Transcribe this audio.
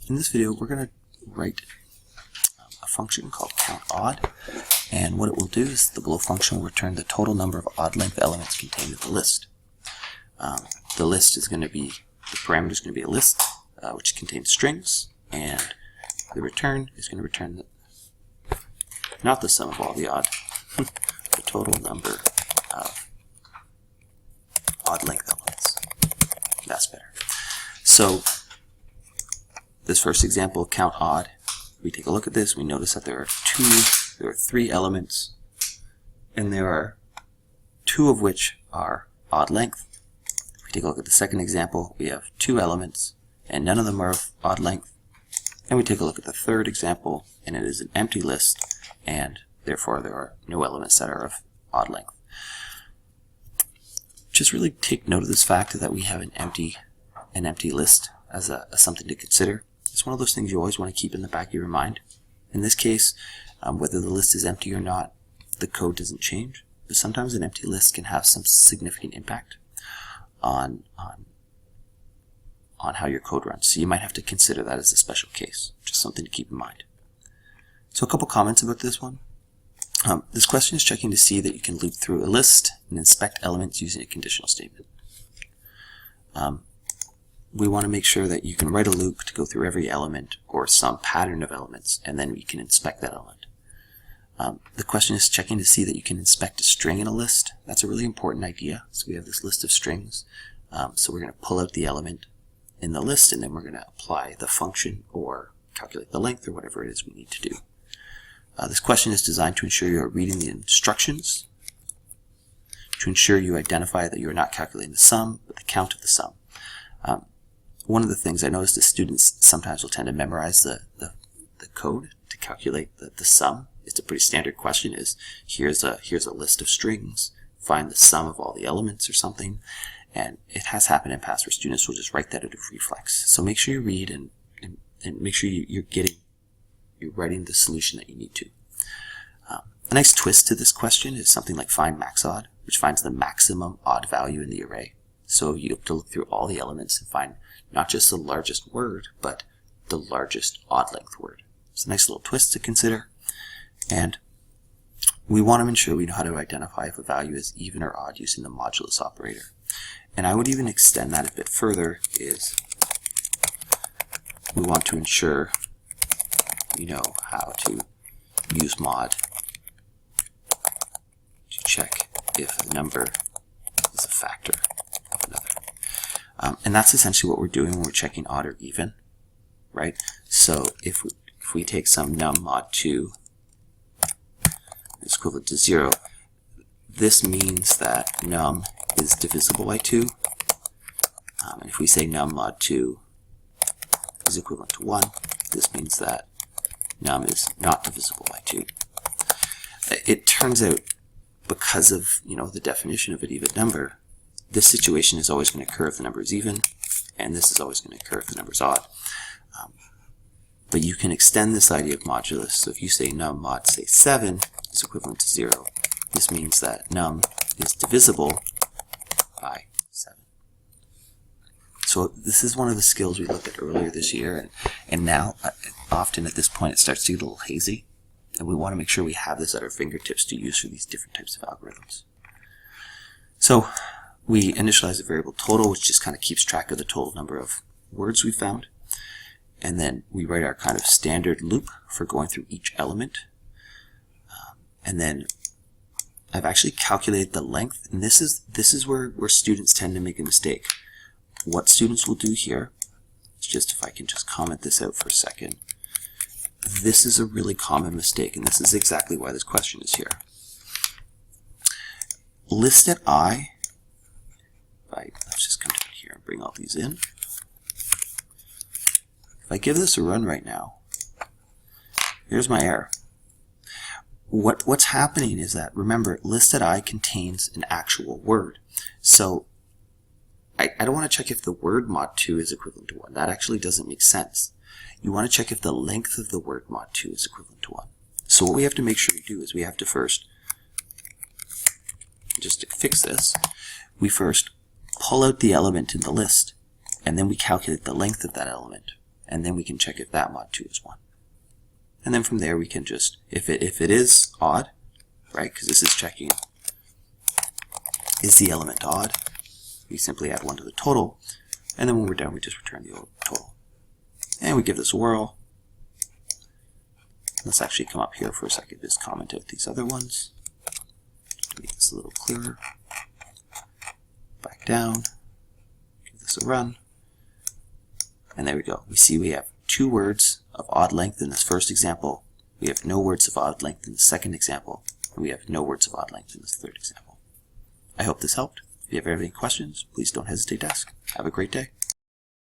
In this video, we're going to write a function called countOdd, and what it will do is the below function will return the total number of odd length elements contained in the list. The list is going to be, the parameter is going to be a list which contains strings, and the return is going to return not the sum of all the odd, the total number of odd length elements. That's better. So this first example, countOdd, we take a look at this, we notice that there are three elements, and there are two of which are odd length. If we take a look at the second example, we have two elements, and none of them are of odd length. And we take a look at the third example, and it is an empty list, and therefore there are no elements that are of odd length. Just really take note of this fact that we have an empty list as something to consider. It's one of those things you always want to keep in the back of your mind. In this case, whether the list is empty or not, the code doesn't change. But sometimes an empty list can have some significant impact on how your code runs. So you might have to consider that as a special case. Just something to keep in mind. So a couple comments about this one. This question is checking to see that you can loop through a list and inspect elements using a conditional statement. We want to make sure that you can write a loop to go through every element or some pattern of elements, and then we can inspect that element. The question is checking to see that you can inspect a string in a list. That's a really important idea. So we have this list of strings. So we're going to pull out the element in the list, and then we're going to apply the function or calculate the length or whatever it is we need to do. This question is designed to ensure you are reading the instructions, to ensure you identify that you are not calculating the sum, but the count of the sum. One of the things I noticed is students sometimes will tend to memorize the code to calculate the sum. It's a pretty standard question. Is here's a list of strings, find the sum of all the elements or something. And it has happened in past where students will just write that out of reflex. So make sure you read and make sure you're writing the solution that you need to. A nice twist to this question is something like find max odd, which finds the maximum odd value in the array. So you have to look through all the elements and find not just the largest word, but the largest odd length word. It's a nice little twist to consider. And we want to ensure we know how to identify if a value is even or odd using the modulus operator. And I would even extend that a bit further, is we want to ensure we know how to use mod to check if a number is a factor of another. And that's essentially what we're doing when we're checking odd or even, right? So if we take some num mod 2 is equivalent to 0, this means that num is divisible by 2. And if we say num mod 2 is equivalent to 1, this means that num is not divisible by 2. It turns out, because of the definition of an even number, this situation is always going to occur if the number is even, and this is always going to occur if the number is odd. But you can extend this idea of modulus. So if you say num mod, say 7 is equivalent to 0, this means that num is divisible by 7. So this is one of the skills we looked at earlier this year, and now often at this point it starts to get a little hazy, and we want to make sure we have this at our fingertips to use for these different types of algorithms. So we initialize a variable total, which just kind of keeps track of the total number of words we found, and then we write our kind of standard loop for going through each element. And then I've actually calculated the length, and this is where students tend to make a mistake. What students will do here is just, if I can just comment this out for a second, this is a really common mistake, and this is exactly why this question is here. List at I, let's just come down here and bring all these in. If I give this a run right now, here's my error. What's happening is that, remember, list at I contains an actual word. So I don't want to check if the word mod 2 is equivalent to 1. That actually doesn't make sense. You want to check if the length of the word mod 2 is equivalent to 1. So what we have to make sure we do is we have to first, just to fix this, we first pull out the element in the list, and then we calculate the length of that element. and then we can check if that mod 2 is 1. And then from there we can just, if it is odd, right, because this is checking is the element odd, we simply add 1 to the total, and then when we're done we just return the total. And we give this a whirl. Let's actually come up here for a second, just comment out these other ones to make this a little clearer. Back down, give this a run, and there we go. We see we have 2 words of odd length in this first example, we have no words of odd length in the second example, and we have no words of odd length in this third example. I hope this helped. If you have any questions, please don't hesitate to ask. Have a great day.